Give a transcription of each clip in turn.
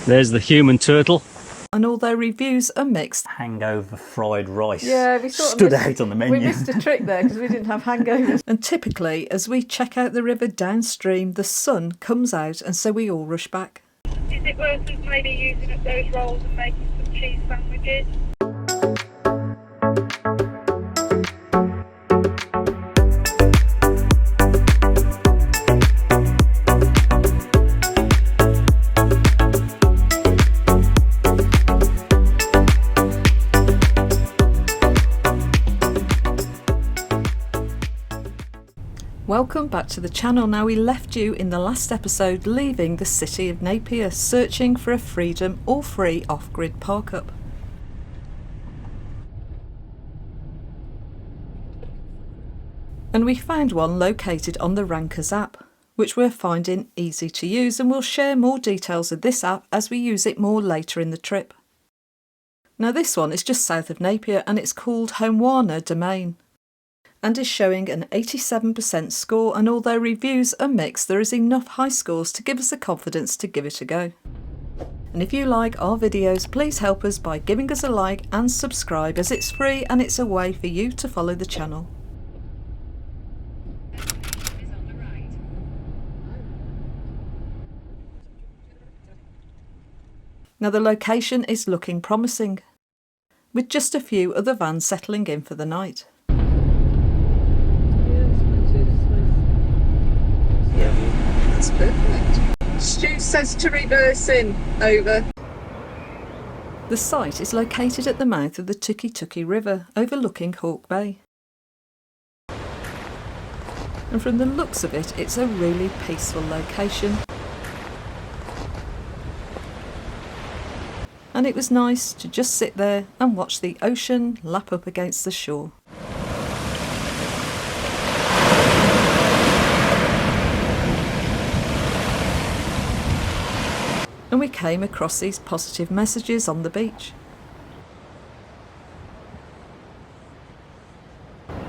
There's the human turtle. And although reviews are mixed, Hangover Fried Rice. Yeah, we sort of stood out on the menu. We missed a trick there because we didn't have hangovers. And typically, as we check out the river downstream, the sun comes out, and so we all rush back. Is it worth us maybe using up those rolls and making some cheese sandwiches? Welcome back to the channel. Now, we left you in the last episode leaving the city of Napier, searching for a freedom or free off-grid park-up. And we found one located on the Rankers app, which we're finding easy to use, and we'll share more details of this app as we use it more later in the trip. Now, this one is just south of Napier and it's called Homewana Domain, and is showing an 87% score, and although reviews are mixed, there is enough high scores to give us the confidence to give it a go. And if you like our videos, please help us by giving us a like and subscribe, as it's free and it's a way for you to follow the channel. Now, the location is looking promising, with just a few other vans settling in for the night. That's perfect. Stu says to reverse in. Over. The site is located at the mouth of the Tuki River, overlooking Hawke Bay. And from the looks of it, it's a really peaceful location. And it was nice to just sit there and watch the ocean lap up against the shore. And we came across these positive messages on the beach.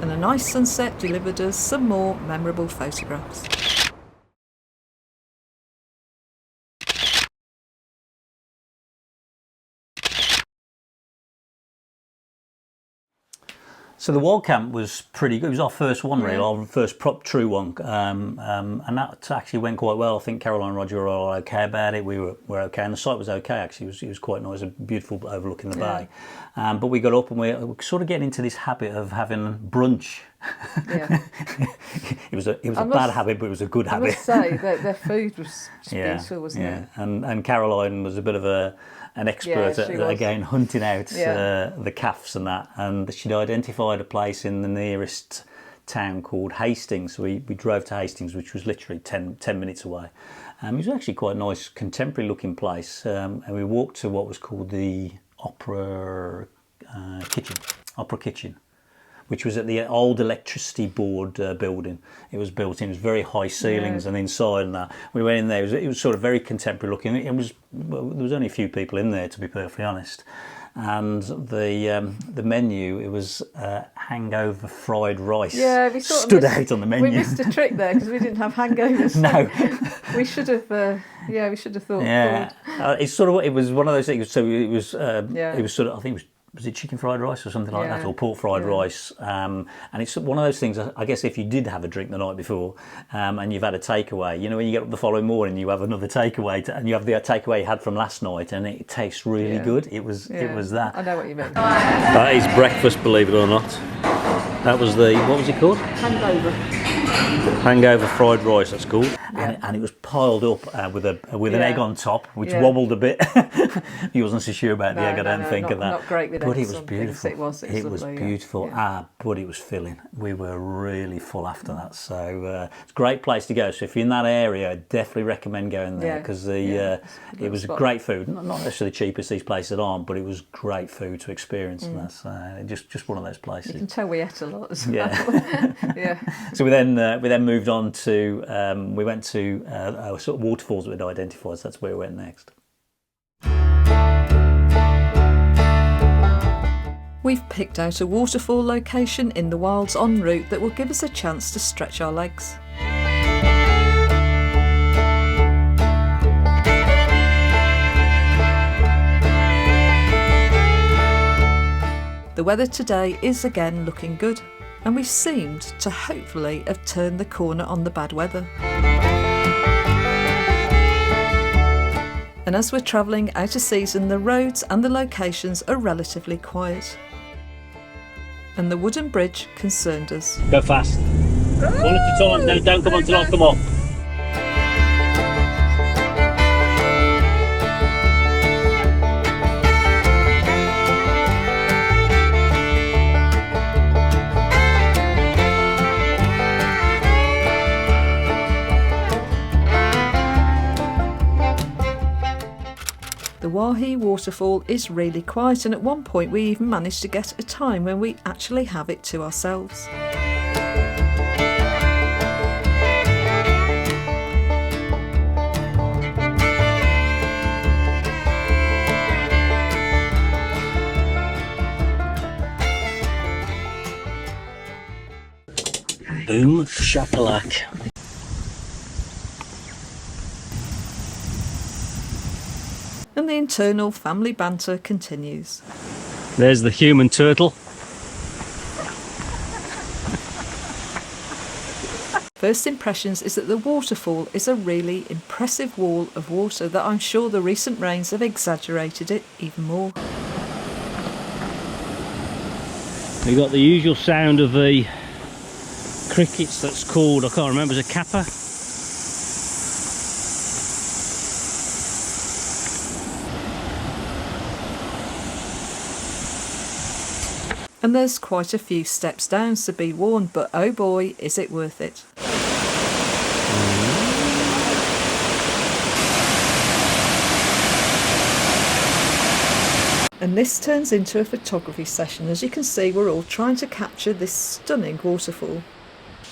And a nice sunset delivered us some more memorable photographs. So the wild camp was pretty good. It was our first one, really, our first true one, and that actually went quite well. I think Caroline and Roger were all okay about it. We were okay, and the site was okay. Actually, it was quite nice, a beautiful overlooking the bay. But we got up and we're sort of getting into this habit of having brunch. Yeah. it was a bad habit, but it was a good habit. I must say that their food was beautiful, wasn't it? And Caroline was a bit of an expert at again hunting out the calves and that, and she'd identified a place in the nearest town called Hastings. So we drove to Hastings, which was literally 10 minutes away. It was actually quite a nice contemporary looking place, and we walked to what was called the Opera Kitchen, which was at the old electricity board building. It was built in, it was very high ceilings and inside and that. We went in there, it was sort of very contemporary looking. There was only a few people in there, to be perfectly honest. And the menu, it was Hangover Fried Rice. Yeah, we sort stood of out on the menu. We missed a trick there because we didn't have hangovers. No. we should have thought. Yeah, it's sort of, it was one of those things. So it was sort of, I think it was it chicken fried rice or something like that, or pork fried rice, and it's one of those things, I guess, if you did have a drink the night before and you've had a takeaway, you know, when you get up the following morning you have another takeaway and you have the takeaway you had from last night and it tastes really good. It was that. I know what you mean. That is breakfast, believe it or not. That was what was it called? Hangover Fried Rice, that's called. And it was piled up with an egg on top, which wobbled a bit. He wasn't so sure about the egg, I don't think, of that. Not great with but eggs, it was beautiful. It was lovely, beautiful. But it was filling. We were really full after that. So it's a great place to go. So if you're in that area, I definitely recommend going there, because it was great food. Not necessarily cheap as these places aren't, but it was great food to experience. And that's just one of those places. You can tell we ate a lot as well. Yeah. So we then moved on to we went to sort of waterfalls that we'd identified. So that's where we went next. We've picked out a waterfall location in the wilds en route that will give us a chance to stretch our legs. The weather today is again looking good, and we seemed to hopefully have turned the corner on the bad weather. And as we're travelling out of season, the roads and the locations are relatively quiet. And the wooden bridge concerned us. Go fast. One at a time, no, don't come on till I come up. The Waihi waterfall is really quiet, and at one point we even managed to get a time when we actually have it to ourselves. Boom shakalak. And the internal family banter continues. There's the human turtle. First impressions is that the waterfall is a really impressive wall of water that I'm sure the recent rains have exaggerated it even more. We've got the usual sound of the crickets that's called, I can't remember, is it a cuppa? And there's quite a few steps down, so be warned, but oh boy, is it worth it. And this turns into a photography session. As you can see, we're all trying to capture this stunning waterfall.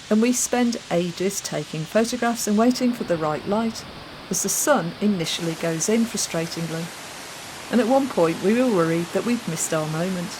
And we spend ages taking photographs and waiting for the right light, as the sun initially goes in frustratingly. And at one point we were worried that we'd missed our moment.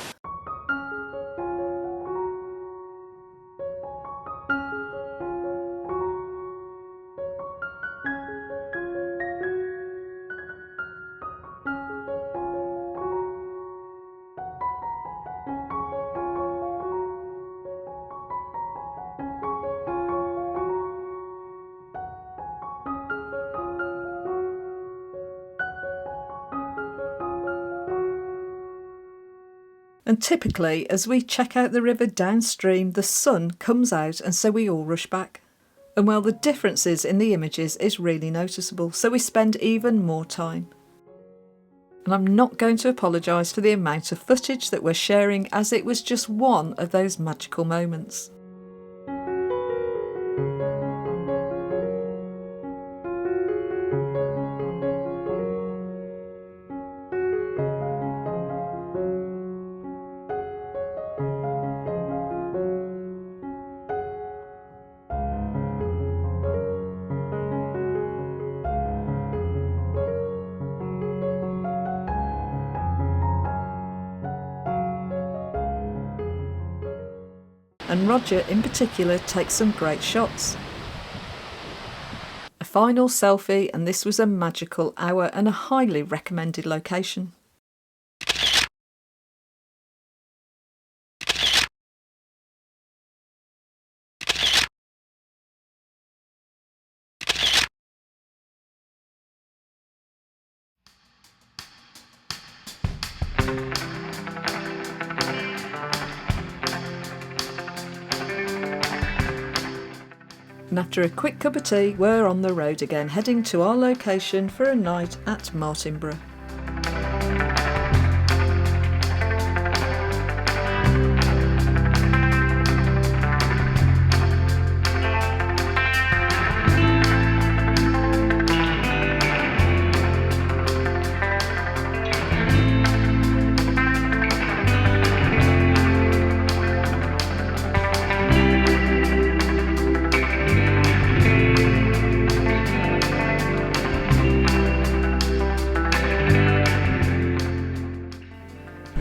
And typically, as we check out the river downstream, the sun comes out, and so we all rush back. And while the differences in the images is really noticeable, so we spend even more time. And I'm not going to apologise for the amount of footage that we're sharing, as it was just one of those magical moments. And Roger in particular takes some great shots. A final selfie, and this was a magical hour and a highly recommended location. And after a quick cup of tea, we're on the road again, heading to our location for a night at Martinborough.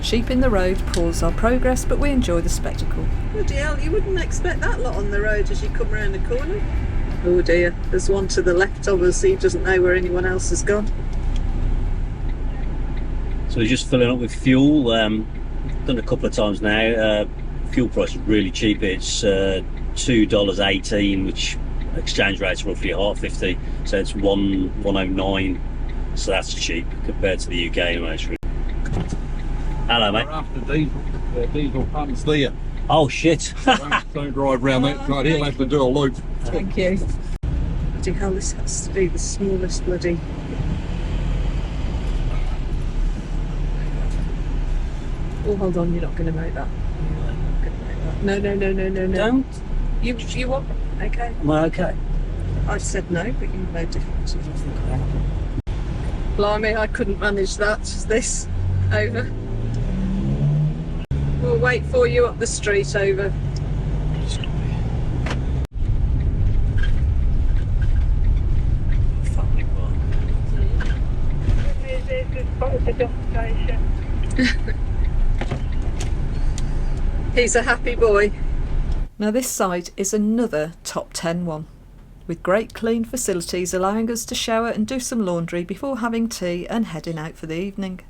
Sheep in the road pause our progress, but we enjoy the spectacle. Bloody hell, you wouldn't expect that lot on the road as you come round the corner. Oh dear, there's one to the left of us, he doesn't know where anyone else has gone. So he's just filling up with fuel. done it a couple of times now. Fuel price is really cheap. It's $2.18, which exchange rate's roughly $1.50, so it's 109. So that's cheap compared to the UK anyway. Hello, mate. We're after diesel. Diesel pumps there. Oh shit! Don't drive around that side. He'll have to do a loop. Thank you. Bloody hell, this has to be the smallest bloody. Oh, hold on, you're not going to make that. You're not going to make that. No. Don't. You want? Okay. Am I okay? I said no, but you know difference. Blimey, I couldn't manage that. This over. We'll wait for you up the street over. The dump station. He's a happy boy. Now this site is another top 10 one, with great clean facilities allowing us to shower and do some laundry before having tea and heading out for the evening.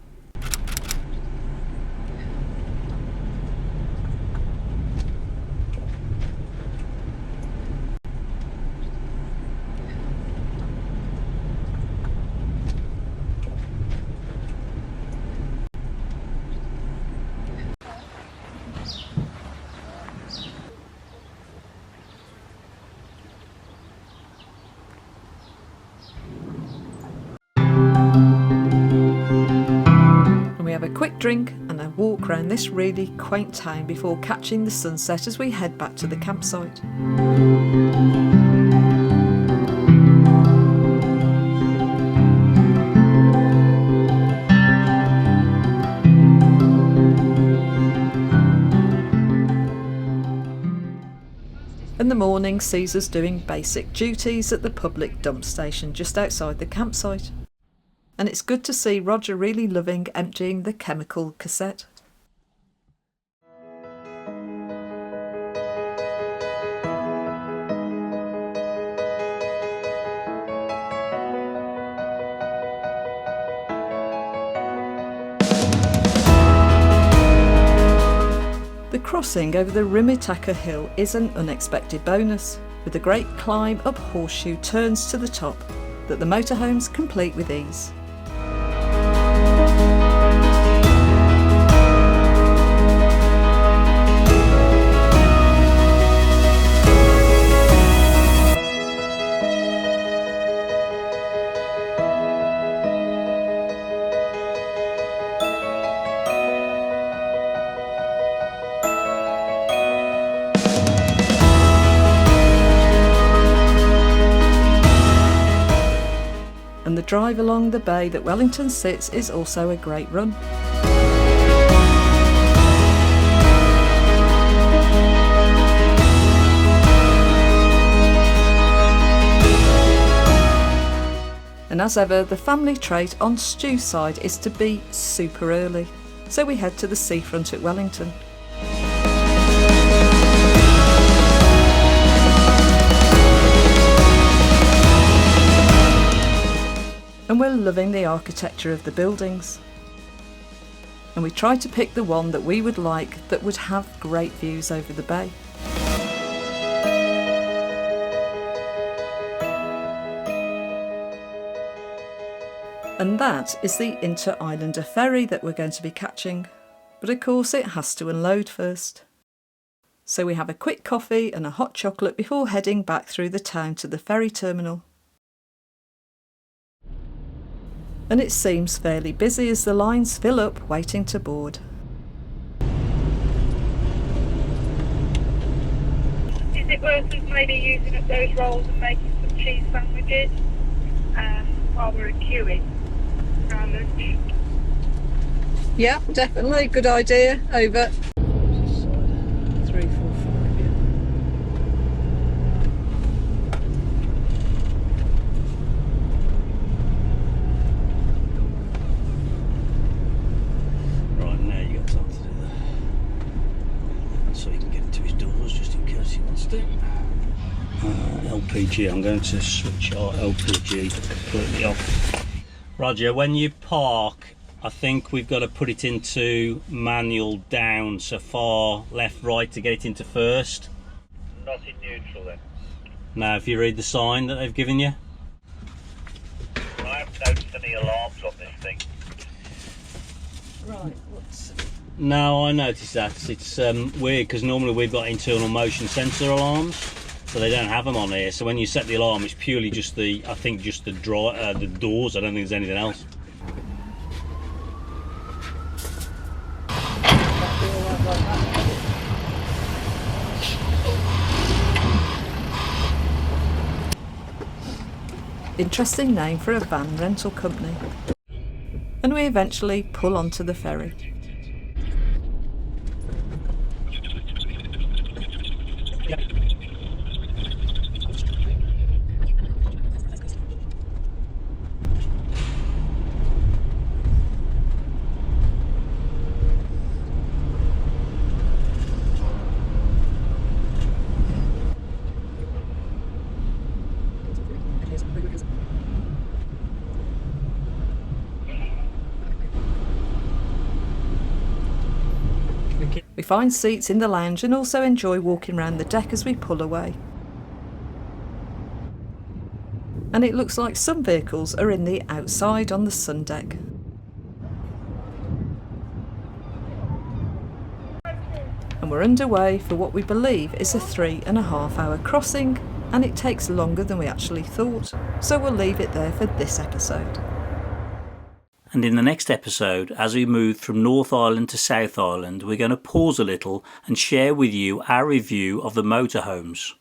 Have a quick drink and a walk around this really quaint town before catching the sunset as we head back to the campsite. And the morning sees us doing basic duties at the public dump station just outside the campsite. And it's good to see Roger really loving emptying the chemical cassette. The crossing over the Rimitaka Hill is an unexpected bonus, with a great climb up horseshoe turns to the top that the motorhomes complete with ease. And the drive along the bay that Wellington sits is also a great run. And as ever, the family trait on Stu's side is to be super early, so we head to the seafront at Wellington. And we're loving the architecture of the buildings. And we try to pick the one that we would like that would have great views over the bay. And that is the Interislander ferry that we're going to be catching, but of course it has to unload first. So we have a quick coffee and a hot chocolate before heading back through the town to the ferry terminal. And it seems fairly busy as the lines fill up waiting to board. Is it worth us maybe using up those rolls and making some cheese sandwiches while we're queuing for our lunch? Yeah, definitely. Good idea. Over. 3, 4, 5, yeah. Right, now you got time to do that. So you can get into his doors just in case he wants to. LPG, I'm going to switch our LPG completely off. Roger, when you park I think we've got to put it into manual down, so far left, right to get it into first. Not in neutral then. Now, if you read the sign that they've given you. I haven't noticed any alarms on this thing. Right, what's... No, I noticed that. It's weird because normally we've got internal motion sensor alarms, so they don't have them on here. So when you set the alarm, it's purely just the, I think, just the the doors. I don't think there's anything else. Interesting name for a van rental company. And we eventually pull onto the ferry. We find seats in the lounge and also enjoy walking around the deck as we pull away. And it looks like some vehicles are in the outside on the sun deck. And we're underway for what we believe is a 3.5 hour crossing, and it takes longer than we actually thought, so we'll leave it there for this episode. And in the next episode, as we move from North Island to South Island, we're going to pause a little and share with you our review of the motorhomes.